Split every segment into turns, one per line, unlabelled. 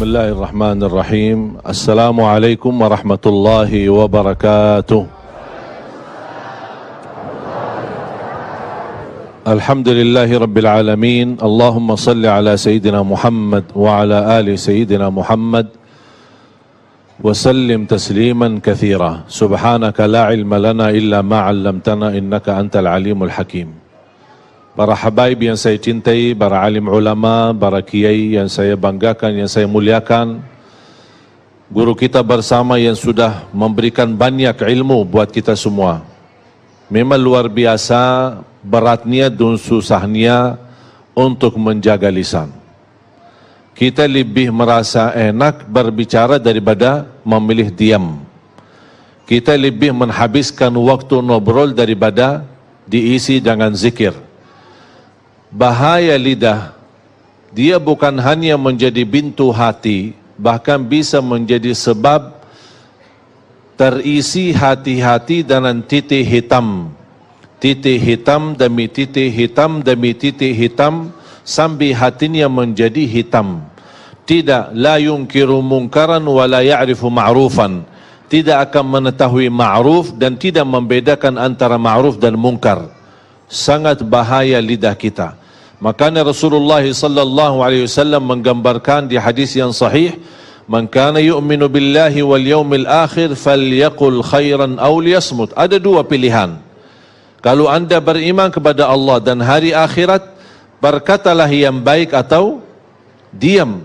Bismillahirrahmanirrahim. Assalamualaikum warahmatullahi wabarakatuh. Alhamdulillahi rabbil alamin. Allahumma salli ala Sayyidina Muhammad wa ala ali Sayyidina Muhammad wa sallim tasliman kathira. Subhanaka la ilma lana illa ma 'allamtana innaka antal alimul hakim. Para habaib yang saya cintai, para alim ulama, para kiai yang saya banggakan, yang saya muliakan, guru kita bersama yang sudah memberikan banyak ilmu buat kita semua. Memang luar biasa beratnya dan susahnya untuk menjaga lisan. Kita lebih merasa enak berbicara daripada memilih diam. Kita lebih menghabiskan waktu ngobrol daripada diisi dengan zikir. Bahaya lidah, dia bukan hanya menjadi pintu hati, bahkan bisa menjadi sebab terisi hati-hati dengan titik hitam. Titik hitam demi titik hitam demi titik hitam sampai hatinya menjadi hitam. Tidak, la yunkiru munkaran wa la ya'rifu ma'rufan. Tidak akan mengetahui ma'ruf dan tidak membedakan antara ma'ruf dan munkar. Sangat bahaya lidah kita. Makanya Rasulullah sallallahu alaihi wasallam menggambarkan di hadis yang sahih, "Man kana yu'minu billahi wal yawmil akhir falyaqul khairan aw liyasmut." Ada dua pilihan. Kalau anda beriman kepada Allah dan hari akhirat, berkatalah yang baik atau diam.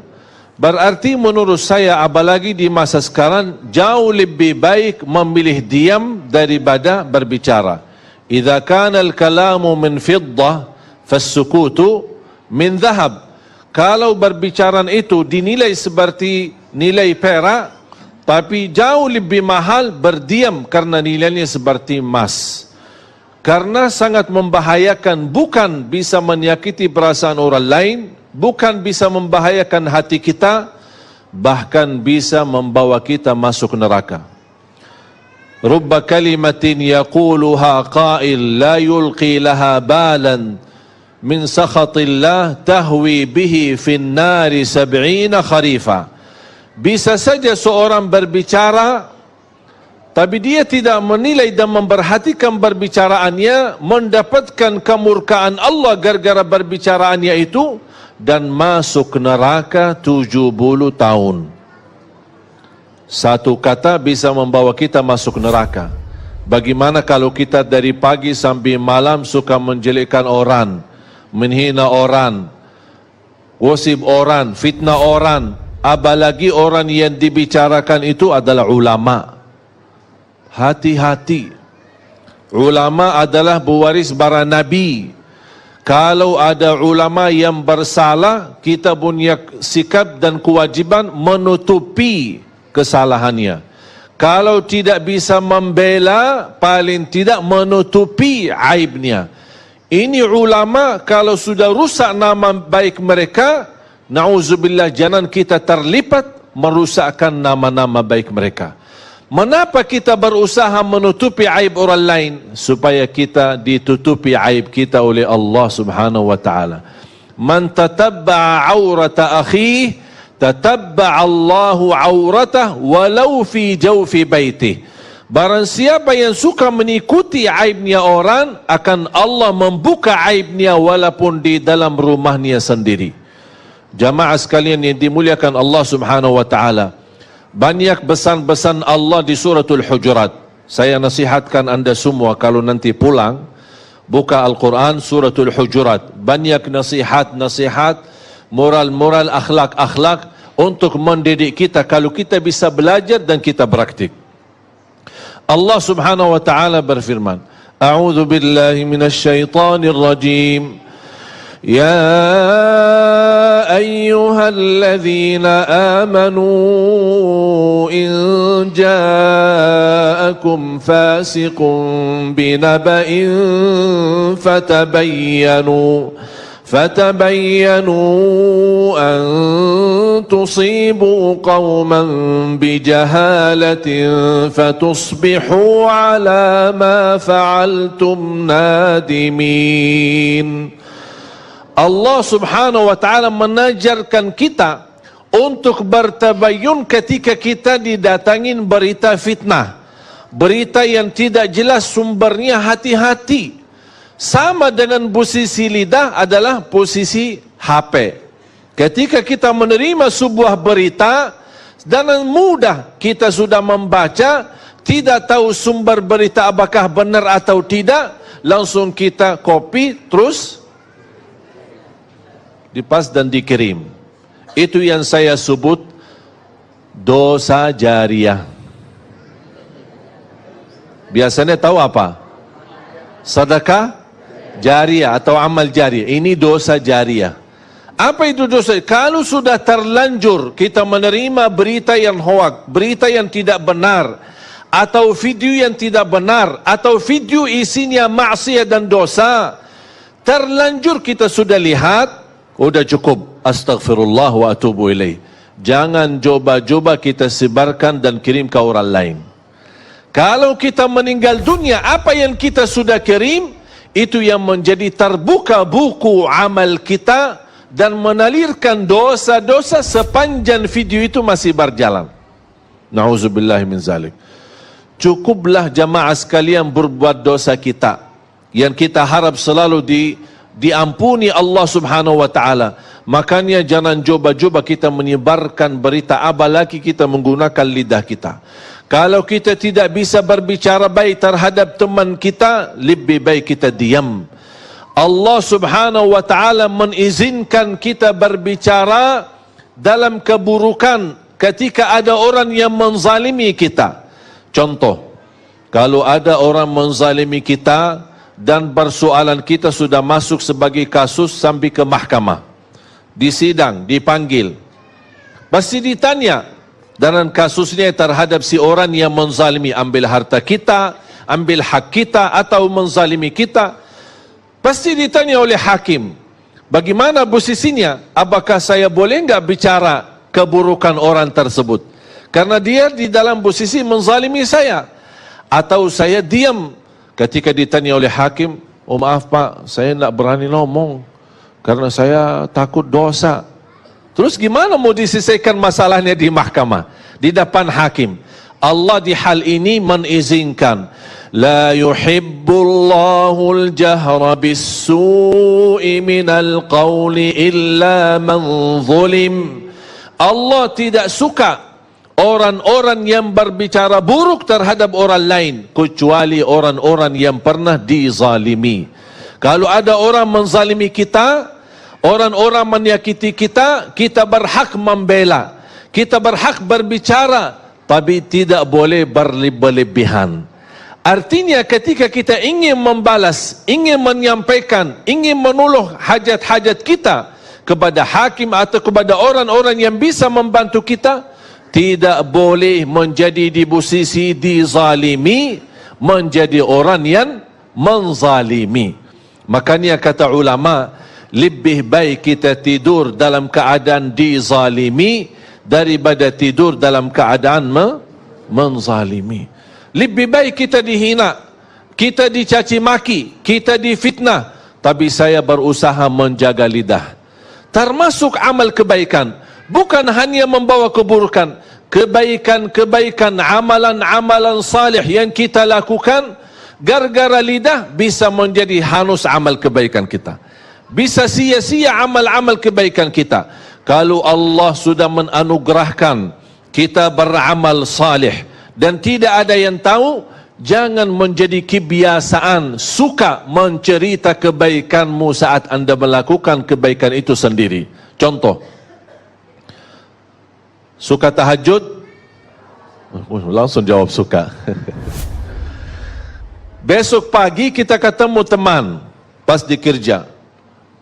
Berarti menurut saya, apalagi di masa sekarang, jauh lebih baik memilih diam daripada berbicara. Idza kana al-kalamu min fiddah fassukutu min dhahab. Kalau berbicaraan itu dinilai seperti nilai perak, tapi jauh lebih mahal berdiam karena nilainya seperti emas. Karena sangat membahayakan, bukan bisa menyakiti perasaan orang lain, bukan bisa membahayakan hati kita, bahkan bisa membawa kita masuk neraka. Rubba kalimatin yaquluha qail la yulqi laha balan min sakhatillah tahwi bihi fin nari 70 kharifa. Bisa saja seorang berbicara, tapi dia tidak menilai dan memperhatikan perbicaraannya, mendapatkan kemurkaan Allah gara-gara perbicaraannya itu, dan masuk neraka 70 tahun. Satu kata bisa membawa kita masuk neraka. Bagaimana kalau kita dari pagi sampai malam suka menjelekkan orang, menghina orang, gosip orang, fitnah orang, apalagi orang yang dibicarakan itu adalah ulama. Hati-hati. Ulama adalah pewaris para nabi. Kalau ada ulama yang bersalah, kita punya sikap dan kewajiban menutupi kesalahannya. Kalau tidak bisa membela, paling tidak menutupi aibnya. Ini ulama, kalau sudah rusak nama baik mereka, na'udzubillah, jangan kita terlibat merusakkan nama-nama baik mereka. Mengapa kita berusaha menutupi aib orang lain? Supaya kita ditutupi aib kita oleh Allah subhanahu wa ta'ala. Man tatabba'a awrata akhih, tatabba'a Allahu awratah walau fi jawfi baitih. Barang siapa yang suka mengikuti aibnya orang, akan Allah membuka aibnya walaupun di dalam rumahnya sendiri. Jamaah sekalian yang dimuliakan Allah subhanahu wa ta'ala, banyak pesan-pesan Allah di suratul Hujurat. Saya nasihatkan anda semua kalau nanti pulang, buka Al-Quran suratul Hujurat. Banyak nasihat-nasihat, moral-moral, akhlak-akhlak untuk mendidik kita kalau kita bisa belajar dan kita praktik. Allah subhanahu wa ta'ala berfirman, A'udzu billahi minasy syaithanir rajim. Ya ayyuhalladzina amanu in ja'akum fasiqun binaba'in فتبينوا أن تصيبوا قوما بجهالة فتصبحوا على ما فعلتم نادمين. Allah subhanahu wa ta'ala mengajarkan kita untuk bertabayun ketika kita didatangin berita fitnah, berita yang tidak jelas sumbernya. Hati-hati. Sama dengan posisi lidah adalah posisi HP. Ketika kita menerima sebuah berita, dengan mudah kita sudah membaca, tidak tahu sumber berita apakah benar atau tidak, langsung kita copy, terus dipas dan dikirim. Itu yang saya sebut dosa jariah. Biasanya tahu apa? Sedekah jariah atau amal jariah. Ini dosa jariah. Apa itu dosa? Kalau sudah terlanjur kita menerima berita yang hoak, berita yang tidak benar, atau video yang tidak benar, atau video isinya maksiat dan dosa, terlanjur kita sudah lihat, udah cukup, astaghfirullah wa atubu ilaih. Jangan coba-coba kita sebarkan dan kirim ke orang lain. Kalau kita meninggal dunia, apa yang kita sudah kirim, itu yang menjadi terbuka buku amal kita dan menalirkan dosa-dosa sepanjang video itu masih berjalan. Na'udzubillah min zalik. Cukuplah jamaah sekalian berbuat dosa kita yang kita harap selalu diampuni Allah subhanahu wa ta'ala. Makanya jangan coba-coba kita menyebarkan berita, apalagi kita menggunakan lidah kita. Kalau kita tidak bisa berbicara baik terhadap teman kita, lebih baik kita diam. Allah subhanahu wa ta'ala mengizinkan kita berbicara dalam keburukan ketika ada orang yang menzalimi kita. Contoh, kalau ada orang menzalimi kita dan persoalan kita sudah masuk sebagai kasus sampai ke mahkamah, di sidang, dipanggil, pasti ditanya dalam kasusnya terhadap si orang yang menzalimi, ambil harta kita, ambil hak kita, atau menzalimi kita. Pasti ditanya oleh hakim, bagaimana posisinya? Apakah saya boleh enggak bicara keburukan orang tersebut? Karena dia di dalam posisi menzalimi saya. Atau saya diam ketika ditanya oleh hakim, oh maaf pak, saya tidak berani ngomong karena saya takut dosa. Terus gimana mau diselesaikan masalahnya di mahkamah, di depan hakim? Allah di hal ini mengizinkan. La yuhibbullahul jahra bis-su'i minal qawli illa man zulim. Allah tidak suka orang-orang yang berbicara buruk terhadap orang lain, kecuali orang-orang yang pernah dizalimi. Kalau ada orang menzalimi kita, orang-orang menyakiti kita, kita berhak membela, kita berhak berbicara, tapi tidak boleh berlebihan. Artinya ketika kita ingin membalas, ingin menyampaikan, ingin menolong hajat-hajat kita kepada hakim atau kepada orang-orang yang bisa membantu kita, tidak boleh menjadi di posisi dizalimi, menjadi orang yang menzalimi. Makanya kata ulama, lebih baik kita tidur dalam keadaan dizalimi daripada tidur dalam keadaan menzalimi. Lebih baik kita dihina, kita dicaci maki, kita difitnah, tapi saya berusaha menjaga lidah. Termasuk amal kebaikan, bukan hanya membawa keburukan, kebaikan-kebaikan, amalan-amalan salih yang kita lakukan, gara-gara lidah bisa menjadi hanus amal kebaikan kita, bisa sia-sia amal-amal kebaikan kita. Kalau Allah sudah menanugerahkan kita beramal salih dan tidak ada yang tahu, jangan menjadi kebiasaan suka mencerita kebaikanmu saat anda melakukan kebaikan itu sendiri. Contoh, suka tahajud? Langsung jawab suka. Besok pagi kita ketemu teman pas di kerja,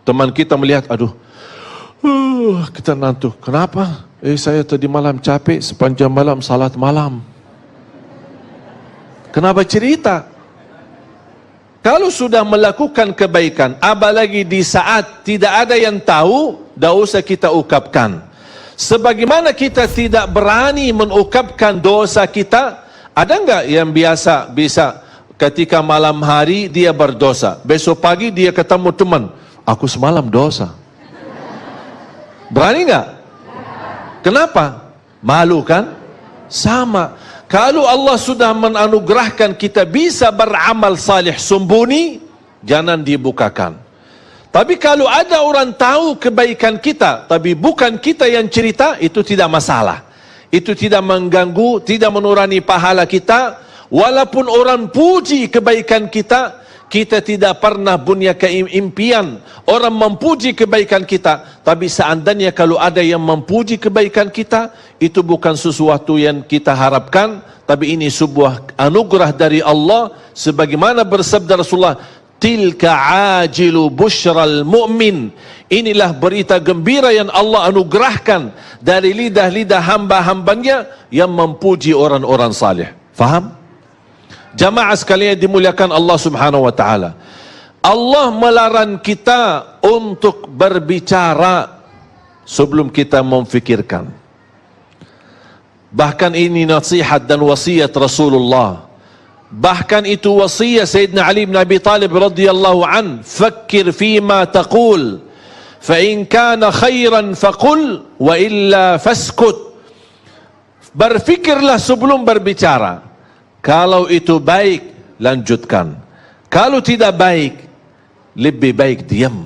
teman kita melihat, aduh, kita ngantuk. Kenapa? Saya tadi malam capek, sepanjang malam salat malam. Kenapa cerita? Kalau sudah melakukan kebaikan, apalagi di saat tidak ada yang tahu, tidak usah kita ungkapkan. Sebagaimana kita tidak berani mengungkapkan dosa kita, ada enggak yang biasa bisa ketika malam hari dia berdosa, besok pagi dia ketemu teman, aku semalam dosa. Berani enggak? Kenapa? Malu kan? Sama. Kalau Allah sudah menganugerahkan kita bisa beramal salih sembunyi, jangan dibukakan. Tapi kalau ada orang tahu kebaikan kita, tapi bukan kita yang cerita, itu tidak masalah. Itu tidak mengganggu, tidak mengurangi pahala kita. Walaupun orang puji kebaikan kita, kita tidak pernah punya keimpian orang memuji kebaikan kita. Tapi seandainya kalau ada yang memuji kebaikan kita, itu bukan sesuatu yang kita harapkan, tapi ini sebuah anugerah dari Allah. Sebagaimana bersabda Rasulullah, tilka ajilu busyral mu'min, inilah berita gembira yang Allah anugerahkan dari lidah-lidah hamba-hambanya yang memuji orang-orang salih. Faham? Jamaah sekalian dimuliakan Allah Subhanahu wa taala. Allah melarang kita untuk berbicara sebelum kita memfikirkan. Bahkan ini nasihat dan wasiat Rasulullah. Bahkan itu wasiat Sayyidina Ali bin Abi Talib radhiyallahu an, "Fakkir fima taqul, fa in kana khairan faqul wa illa faskut." Berfikirlah sebelum berbicara. Kalau itu baik, lanjutkan. Kalau tidak baik, lebih baik diam.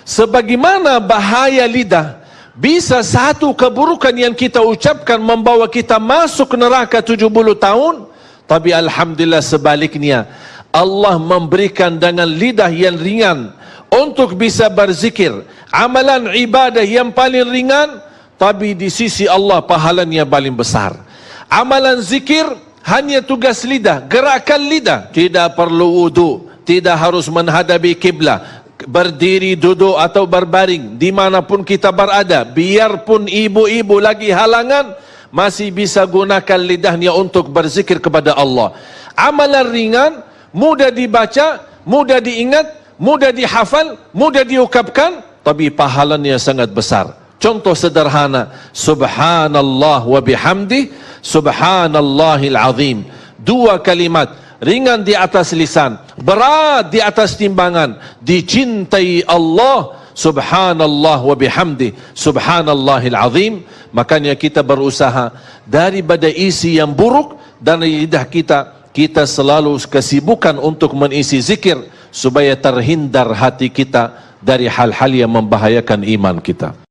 Sebagaimana bahaya lidah, bisa satu keburukan yang kita ucapkan membawa kita masuk neraka 70 tahun. Tapi alhamdulillah sebaliknya, Allah memberikan dengan lidah yang ringan untuk bisa berzikir. Amalan ibadah yang paling ringan, tapi di sisi Allah pahalanya paling besar. Amalan zikir hanya tugas lidah, gerakan lidah. Tidak perlu wudu, tidak harus menghadapi kiblat, berdiri, duduk atau berbaring, dimanapun kita berada. Biarpun ibu-ibu lagi halangan, masih bisa gunakan lidahnya untuk berzikir kepada Allah. Amalan ringan, mudah dibaca, mudah diingat, mudah dihafal, mudah diucapkan, tapi pahalanya sangat besar. Contoh sederhana, subhanallah wa bihamdih, subhanallahil azim. Dua kalimat, ringan di atas lisan, berat di atas timbangan, dicintai Allah. Subhanallah wa bihamdi, subhanallahil azim. Makanya kita berusaha daripada isi yang buruk dan lidah kita, kita selalu kesibukan untuk mengisi zikir supaya terhindar hati kita dari hal-hal yang membahayakan iman kita.